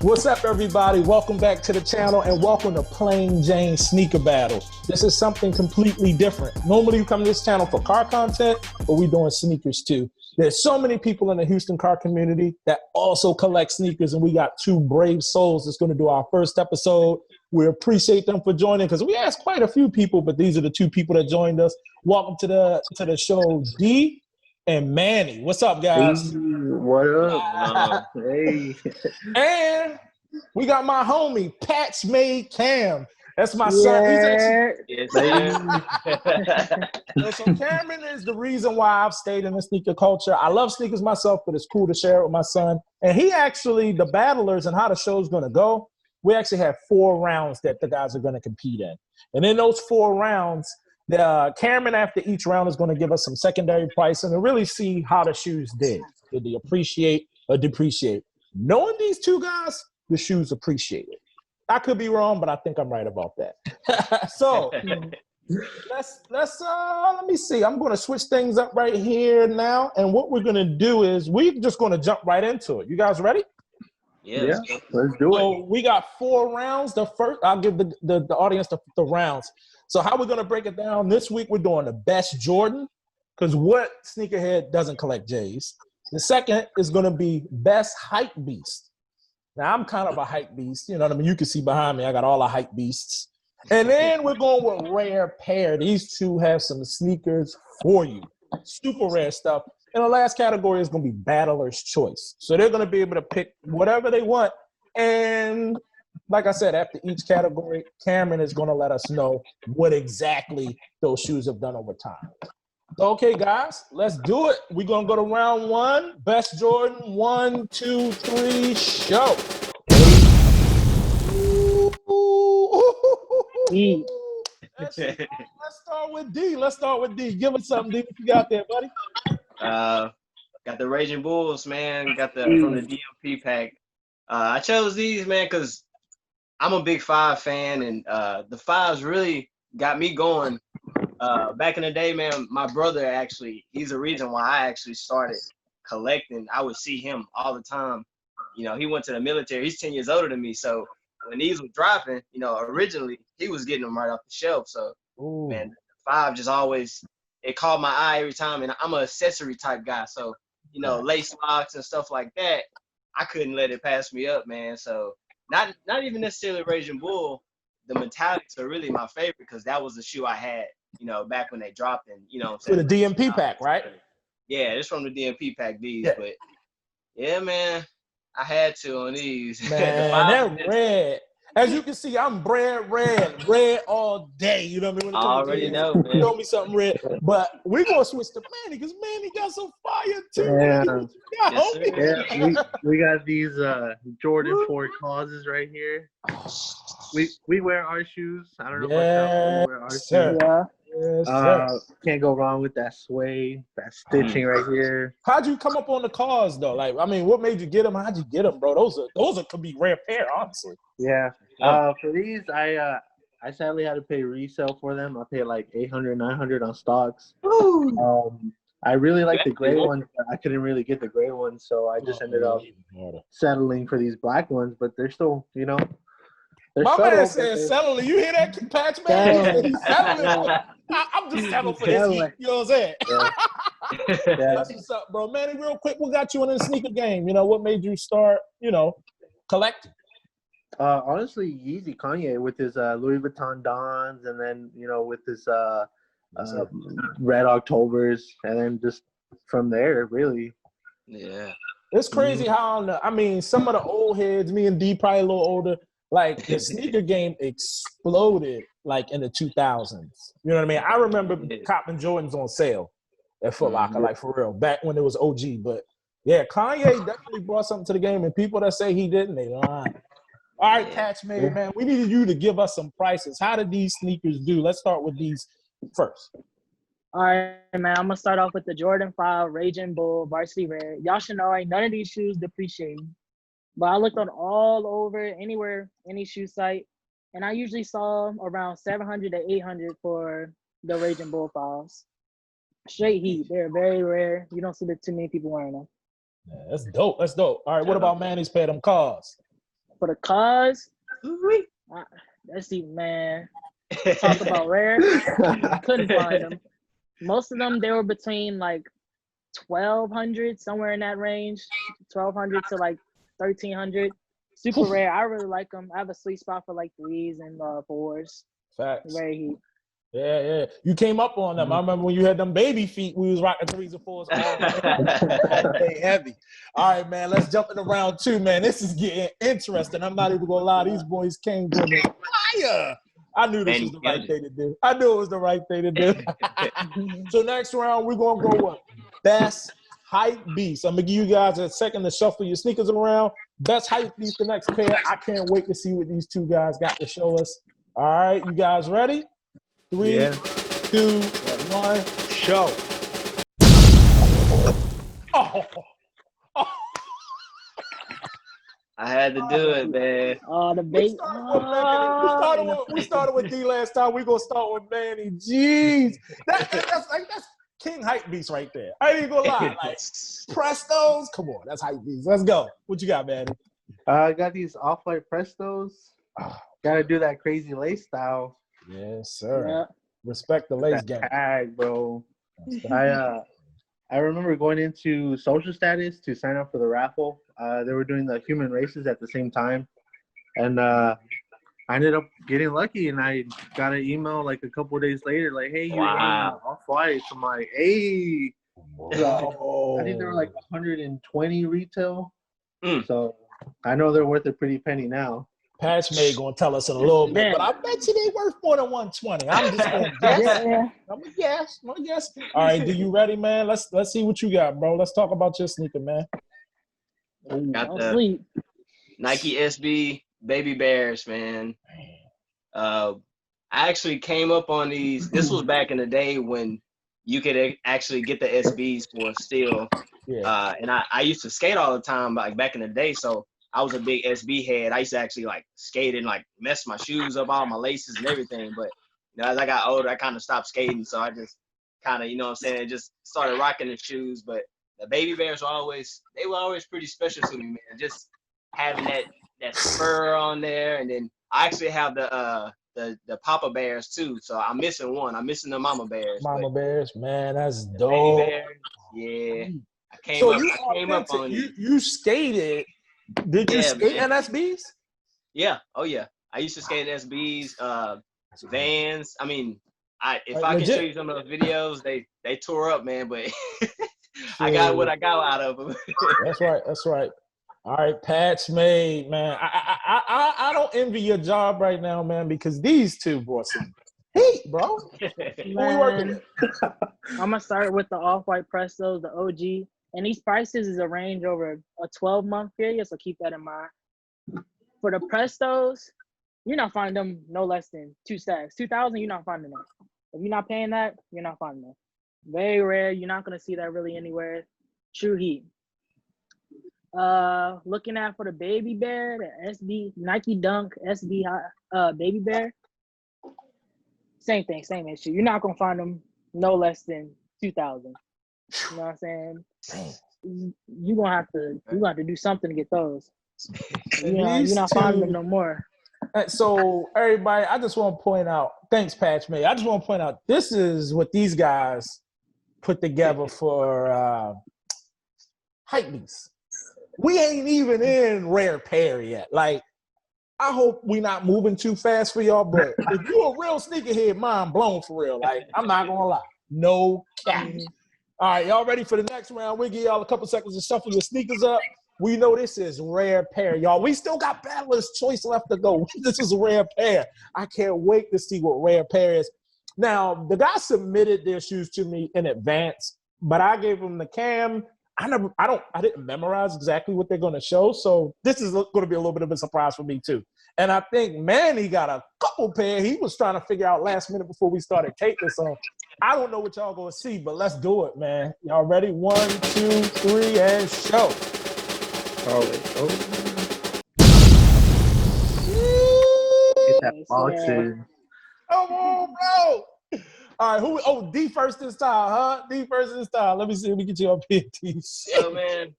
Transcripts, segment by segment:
What's up, everybody? Welcome back to the channel and welcome to Plain Jane Sneaker Battle. This is something completely different. Normally you come to this channel for car content, but we're doing sneakers too. There's so many people in the Houston car community that also collect sneakers, and we got two brave souls that's going to do our first episode. We appreciate them for joining because we asked quite a few people, but these are the two people that joined us. Welcome to the show, D and Manny. What's up, guys? Hey, what up? Hey. And we got my homie, PatchMadeCam. That's my son. He's actually... So Cameron is the reason why I've stayed in the sneaker culture. I love sneakers myself, but it's cool to share it with my son. And he actually, the battlers and how the show's going to go, we actually have 4 rounds that the guys are going to compete in. And in those 4 rounds, Cameron, after each round, is going to give us some secondary pricing to really see how the shoes did. Did they appreciate or depreciate? Knowing these two guys, the shoes appreciate it. I could be wrong, but I think I'm right about that. So let me see. I'm going to switch things up right here now. And what we're going to do is we're just going to jump right into it. You guys ready? Yeah, let's do it. So we got 4 rounds. The first, I'll give the audience the rounds. So how we're going to break it down, this week we're doing the best Jordan, because what sneakerhead doesn't collect J's? The second is going to be best hype beast. Now, I'm kind of a hype beast. You know what I mean? You can see behind me, I got all the hype beasts. And then we're going with rare pair. These two have some sneakers for you. Super rare stuff. And the last category is going to be battler's choice. So they're going to be able to pick whatever they want. And like I said, after each category, Cameron is going to let us know what exactly those shoes have done over time. Okay, guys, let's do it. We're going to go to round 1. Best Jordan, 1, 2, 3, show. Let's start with D. Let's start with D. Give us something, D. What you got there, buddy? Got the Raging Bulls, man. Got the from the DMP pack. I chose these, man, because I'm a big 5 fan, and the 5s really got me going. Back in the day, man, my brother actually, he's the reason why I actually started collecting. I would see him all the time. You know, he went to the military. He's 10 years older than me. So when these were dropping, you know, originally he was getting them right off the shelf. So, man, the 5 just always, it caught my eye every time. And I'm an accessory type guy. So, you know, lace locks and stuff like that, I couldn't let it pass me up, man. So not even necessarily Raging Bull. The Metallics are really my favorite because that was the shoe I had, you know, back when they dropped, and you know what I'm saying? For the DMP pack, right? Yeah, it's from the DMP pack, these. Yeah. But yeah, man, I had to on these. Man, they're red. As you can see, I'm red all day. You know what I mean? I already know, man. Show me something red. But we're going to switch to Manny because Manny got some fire too. Yeah, we got these Jordan 4 causes right here. We wear our shoes. I don't know about that. We wear our shoes. Yeah. Yes, can't go wrong with that suede, that stitching right here. How'd you come up on the cause though? Like, I mean, what made you get them? How'd you get them, bro? Those could be rare pair, honestly. Yeah. For these, I sadly had to pay resale for them. I paid like $800, $900 on stocks. I really like the gray ones, but I couldn't really get the gray ones, so I just ended up settling for these black ones. But they're still, you know. My man said settling. You hear that, Patch Man? He's settling. I'm just settling for this heat. You know what I'm saying? Yeah. That's what's up, bro. Manny, real quick, what got you in the sneaker game? You know, what made you start, you know, collecting? Honestly, Yeezy, Kanye, with his Louis Vuitton Dons, and then, you know, with his Red Octobers, and then just from there, really. Yeah. It's crazy how, I mean, some of the old heads, me and D probably a little older, like the sneaker game exploded like in the 2000s. You know what I mean? I remember copping Jordans on sale at Foot Locker, like for real, back when it was OG. But yeah, Kanye definitely brought something to the game, and people that say he didn't, they lie. All right, PatchMade, man, we needed you to give us some prices. How did these sneakers do? Let's start with these first. All right, man, I'm going to start off with the Jordan 5 Raging Bull Varsity Red. Y'all should know ain't none of these shoes depreciating. But I looked on all over, anywhere, any shoe site, and I usually saw around 700 to 800 for the Raging Bull 5s. Straight heat. They're very rare. You don't see too many people wearing them. Yeah, that's dope. That's dope. All right, what about Manny's pair, them cars? For the cause, let's see, man. Talk about rare. Couldn't find them. Most of them, they were between like 1,200, somewhere in that range. 1,200 to like 1,300. Super rare. I really like them. I have a sweet spot for like 3s and 4s. Facts. Very heat. Yeah. You came up on them. I remember when you had them baby feet, we was rocking 3s and 4s all day heavy. All right, man, let's jump into round 2, man. This is getting interesting. I'm not even going to lie. These boys came from the fire. I knew this was the right thing to do. I knew it was the right thing to do. So next round, we're going to go with Best Hype Beast. I'm going to give you guys a second to shuffle your sneakers around. Best Hype Beast, the next pair. I can't wait to see what these two guys got to show us. All right, you guys ready? 3, 2, 1, show. Oh. I had to do it, man. Oh, the bait. We started with D last time. We're going to start with Manny. Jeez. That's King Hype Beast right there. I ain't even going to lie. Like, Prestos? Come on. That's Hype Beast. Let's go. What you got, Manny? I got these Off-White Prestos. Got to do that crazy lace style. Yes, sir. Yeah. Respect the lace game. Tag, bro. I remember going into social status to sign up for the raffle. They were doing the human races at the same time. And I ended up getting lucky, and I got an email like a couple of days later, like, hey, you're Off-White. I'm like, hey. So, I think they were like 120 retail. So I know they're worth a pretty penny now. PatchMade gonna tell us in a little bit, but I bet you they worth more than 120. I'm just gonna guess. I'm gonna guess. All right, do you ready, man? Let's see what you got, bro. Let's talk about your sneaker, man. Got the Nike SB Baby Bears, man. I actually came up on these. This was back in the day when you could actually get the SBs for a steal. Yeah. And I used to skate all the time, like back in the day. So I was a big SB head. I used to actually like skate and like mess my shoes up, all my laces and everything. But as I got older, I kind of stopped skating. So I just kind of, you know what I'm saying, just started rocking the shoes. But the Baby Bears were always pretty special to me, man. Just having that fur on there. And then I actually have the Papa Bears too. So I'm missing one. I'm missing the Mama Bears. Bears, man, that's dope. Baby Bears, yeah. I came up on you skated. Did you skate NSBs? Yeah. Oh yeah. I used to skate SBs, Vans. I mean, if I can show you some of those videos, they tore up, man. But I got what I got out of them. That's right. All right, PatchMade, man. I don't envy your job right now, man, because these two brought some heat, bro. Who we working with? I'm gonna start with the Off-White Prestos, the OG. And these prices is a range over a 12-month period, so keep that in mind. For the Prestos, you're not finding them no less than 2 stacks. 2,000, you're not finding them. If you're not paying that, you're not finding them. Very rare. You're not going to see that really anywhere. True heat. Looking at for the Baby Bear, the SB, Nike Dunk SB Baby Bear. Same thing, same issue. You're not going to find them no less than 2,000. You know what I'm saying? You're gonna have to do something to get those. You're not finding them no more. So everybody, I just want to point out, thanks PatchMade. I just want to point out, this is what these guys put together for Hype Beast. We ain't even in rare pair yet. Like, I hope we not moving too fast for y'all, but if you a real sneakerhead, mind blown for real. Like, I'm not gonna lie. No cap. All right, y'all ready for the next round? We'll give y'all a couple seconds to shuffle your sneakers up. We know this is rare pair, y'all. We still got Battler's Choice left to go. This is a rare pair. I can't wait to see what rare pair is. Now, the guy submitted their shoes to me in advance, but I gave them the cam. I didn't memorize exactly what they're going to show, so this is going to be a little bit of a surprise for me too. And I think Manny got a couple pair he was trying to figure out last minute before we started taping. So I don't know what y'all going to see, but let's do it, man. Y'all ready? 1, 2, 3, and show. Get that boxing. Come on, bro. All right, D first this time, huh? D first this time. Let me see if we get you up here. So, man,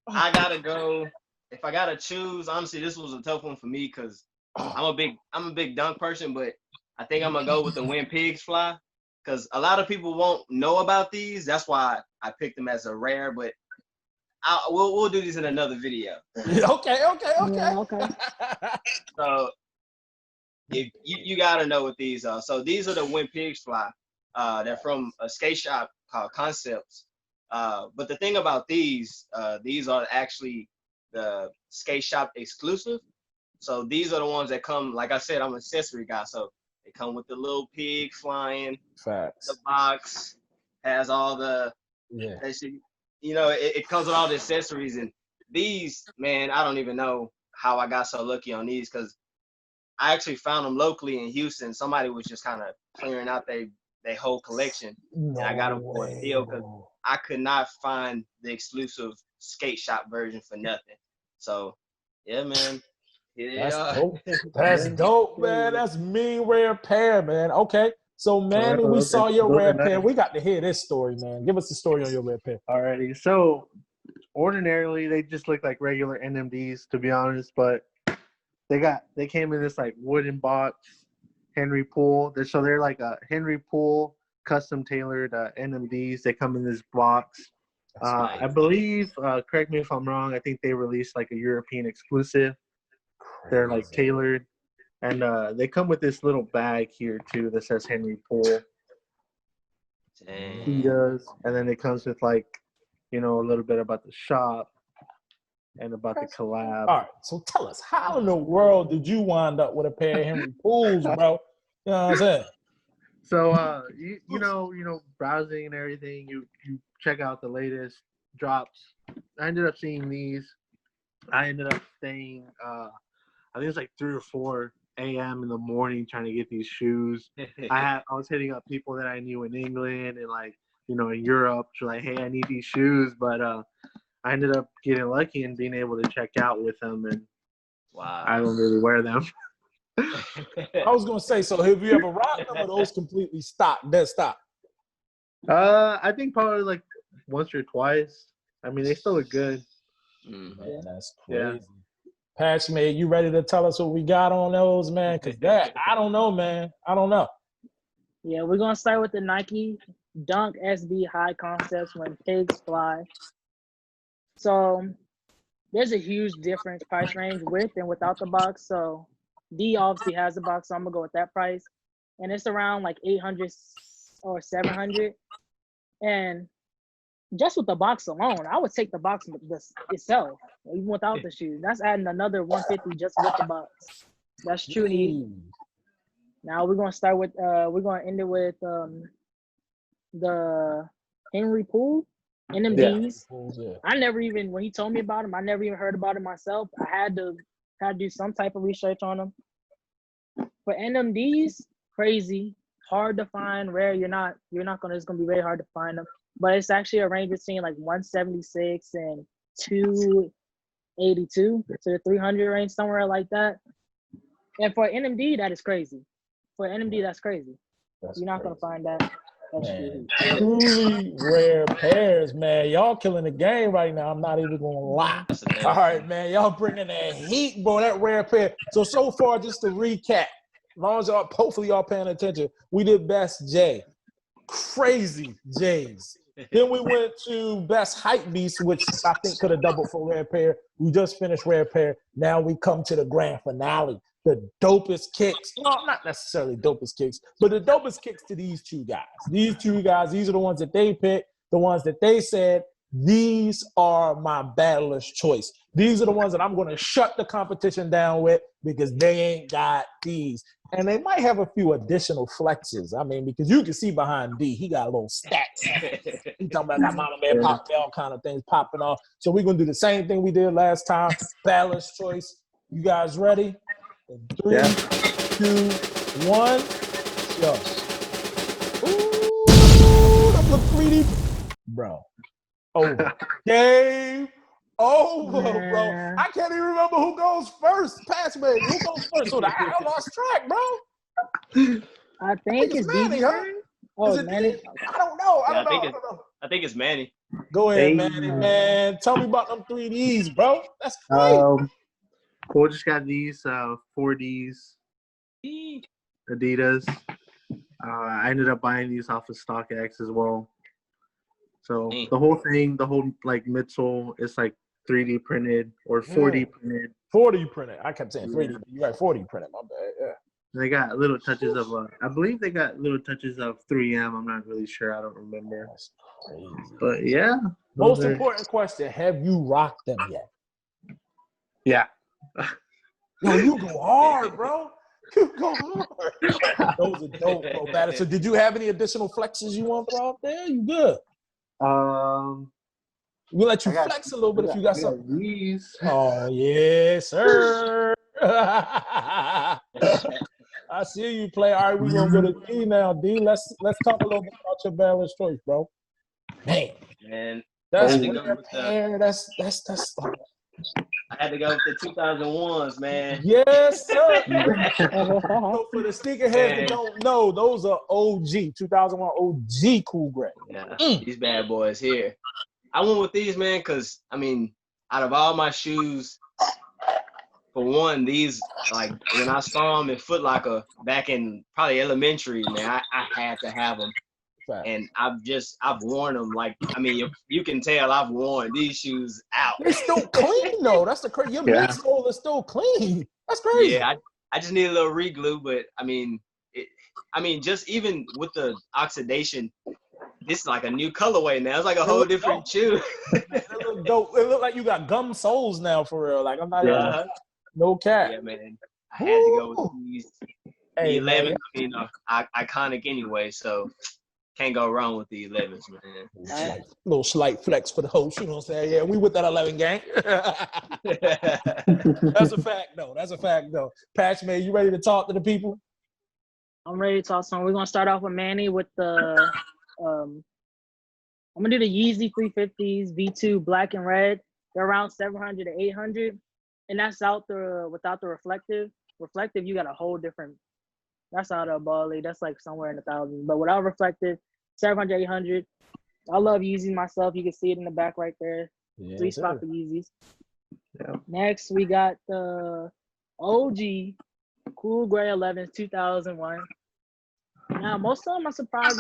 I gotta go if I gotta choose, honestly, this was a tough one for me because I'm a big dunk person, but I think I'm gonna go with the When Pigs Fly because a lot of people won't know about these. That's why I picked them as a rare, but we'll do these in another video. Okay. Yeah, okay. So if you gotta know what these are. So these are the When Pigs Fly. They're from a skate shop called Concepts. But the thing about these are actually the skate shop exclusive. So these are the ones that come, like I said, I'm an accessory guy. So they come with the little pig flying, Facts. the box, has all the, it comes with all the accessories. And these, man, I don't even know how I got so lucky on these because I actually found them locally in Houston. Somebody was just kind of clearing out their whole collection. And I got them for a deal because I could not find the exclusive skate shop version for nothing. So, yeah, man. That's dope. That's dope, man. That's mean rare pair, man. Okay. So, Manny, we saw your rare pair. We got to hear this story, man. Give us the story on your rare pair. Alrighty. So, ordinarily, they just look like regular NMDs, to be honest, but they came in this like wooden box, Henry Poole. So they're like a Henry Poole custom tailored NMDs. They come in this box. Nice. I believe, correct me if I'm wrong, I think they released like a European exclusive. They're like tailored. And they come with this little bag here too that says Henry Poole. He does. And then it comes with like, a little bit about the shop and about the collab. All right. So tell us, how in the world did you wind up with a pair of Henry Pools, bro? You know what I'm saying? So you know, browsing and everything, you check out the latest drops. I ended up seeing these. I ended up staying I think it was like 3 or 4 a.m. in the morning trying to get these shoes. I was hitting up people that I knew in England and like, in Europe, to like, hey, I need these shoes, but I ended up getting lucky and being able to check out with them, and wow, I don't really wear them. I was gonna say, so have you ever rocked them, or those completely dead stop? I think probably like once or twice. I mean, they still look good. Man, that's crazy. PatchMade, you ready to tell us what we got on those, man? Because that, I don't know, man. I don't know. Yeah, we're gonna start with the Nike Dunk SB High Concepts When Pigs Fly. So there's a huge difference price range with and without the box. So D obviously has the box, so I'm gonna go with that price, and it's around like 800 or 700. And just with the box alone, I would take the box itself, even without the shoes. That's adding another 150 just with the box. That's true heat. Now we're gonna start with we're gonna end it with the Henry Poole NMDs. Yeah. I never even, when he told me about them, I never even heard about it myself. I had to do some type of research on them. For NMDs, crazy, hard to find, rare. It's gonna be very hard to find them. But it's actually a range between like 176 and 282 to the 300 range, somewhere like that. And for NMD, that is crazy. For NMD, that's crazy. You're not gonna find that. Man, truly rare pairs, man. Y'all killing the game right now. I'm not even gonna lie. All right, man. Y'all bringing that heat, bro. That rare pair. So far, just to recap, as long as hopefully y'all paying attention, we did best J. Crazy J's. Then we went to best hype beast, which I think could have doubled for rare pair. We just finished rare pair. Now we come to the grand finale. The dopest kicks. No, not necessarily dopest kicks, but the dopest kicks to these two guys. These are the ones that they picked, the ones that they said, these are my battler's choice. These are the ones that I'm going to shut the competition down with because they ain't got these. And they might have a few additional flexes. I mean, because you can see behind D, he got a little stats. He talking about that Mama Man pop, all kind of things popping off. So we're going to do the same thing we did last time. Battler's choice. You guys ready? 3, 2, 1, go. Ooh, that look 3D. Bro. Over. Game over, bro. I can't even remember who goes first. PatchMade. Who goes first? So I lost track, bro. I think it's Manny, huh? Oh, is it Manny. I don't know. I don't know. I think it's Manny. Go ahead, Hey, Manny, man. Tell me about them 3Ds, bro. That's great. Cole just got these 4Ds Adidas. I ended up buying these off of StockX as well. So the whole like midsole is like 3D printed or 4D printed. 4D printed. I kept saying 3D, but you're right, 4D printed. My bad. Yeah. They got little touches of I believe they got little touches of 3M. I'm not really sure. I don't remember. That's crazy. But yeah. Most important question: have you rocked them yet? Yeah. Yo, you go hard, bro. You go hard. Those are dope, bro. So, did you have any additional flexes you want to throw out there? You good? We'll let you flex a little bit if you got something. These. Oh, yes, sir. I see you play. All right, we're going to go to D now. D, let's talk a little bit about your balance choice, bro. Man. That's I had to go with the 2001s, man. Yes, sir. So for the sneakerheads that don't know, those are OG, 2001 OG Cool Gray. Yeah, these bad boys here. I went with these, man, because, I mean, out of all my shoes, for one, these, like, when I saw them in Foot Locker back in probably elementary, man, I had to have them. And I've worn them. Like, I mean, you can tell I've worn these shoes out. They're still clean, though. That's the crazy. Your midsole is still clean. That's crazy. Yeah, I just need a little re-glue, but I mean, just even with the oxidation, it's like a new colorway now. It's like a whole different shoe. It look dope. It look like you got gum soles now, for real. Like, I'm not even, no cap. Yeah, man. I had to go with these. The 11, I mean, iconic anyway, so can't go wrong with the 11s, man. Little slight flex for the host, you know what I'm saying? Yeah, we with that 11 gang. That's a fact, though. PatchMade, you ready to talk to the people? I'm ready to talk some. We're gonna start off with Manny with the I'm gonna do the Yeezy 350s V2 black and red. They're around 700 to 800, and that's without the reflective. Reflective, you got a whole different. That's out of Bali. That's like somewhere in the thousands. But without reflective, 700, 800. I love Yeezys myself. You can see it in the back right there. Yeah, 3 spot for Yeezys. Yeah. Next, we got the OG Cool Gray 11s 2001. Now, most of them, I'm surprised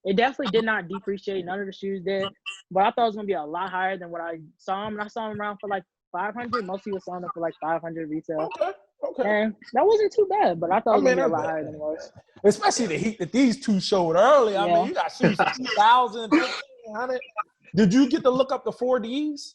it definitely did not depreciate. None of the shoes did. But I thought it was going to be a lot higher than what I saw them. And I saw them around for like 500. Most people saw them for like 500 retail. Okay. And that wasn't too bad, but I thought it was going to be a lot higher than it was. Especially the heat that these two showed early. I mean, you got shoes for 2,000, 1,500. Did you get to look up the 4Ds?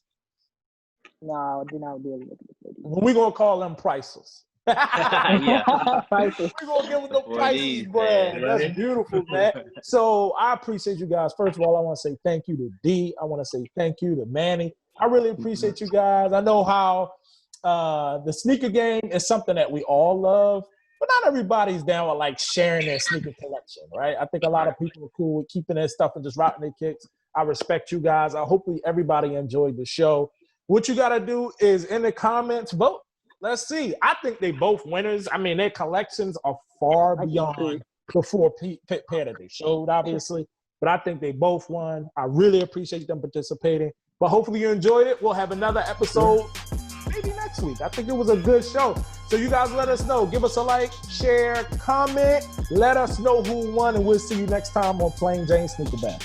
No, I did not do it. We're going to call them priceless. Priceless. We're going to give them the priceless brand. That's beautiful, man. So I appreciate you guys. First of all, I want to say thank you to D. I want to say thank you to Manny. I really appreciate you guys. I know how the sneaker game is something that we all love, but not everybody's down with like sharing their sneaker collection, right? I think a lot of people are cool with keeping their stuff and just rocking their kicks. I respect you guys. Hopefully everybody enjoyed the show. What you got to do is in the comments, vote. Let's see. I think they both winners. I mean, their collections are far beyond the 4 pair that they showed, obviously, but I think they both won. I really appreciate them participating, but hopefully you enjoyed it. We'll have another episode maybe next week. I think it was a good show. So you guys let us know. Give us a like, share, comment. Let us know who won, and we'll see you next time on Plain Jane Sneaker Bag.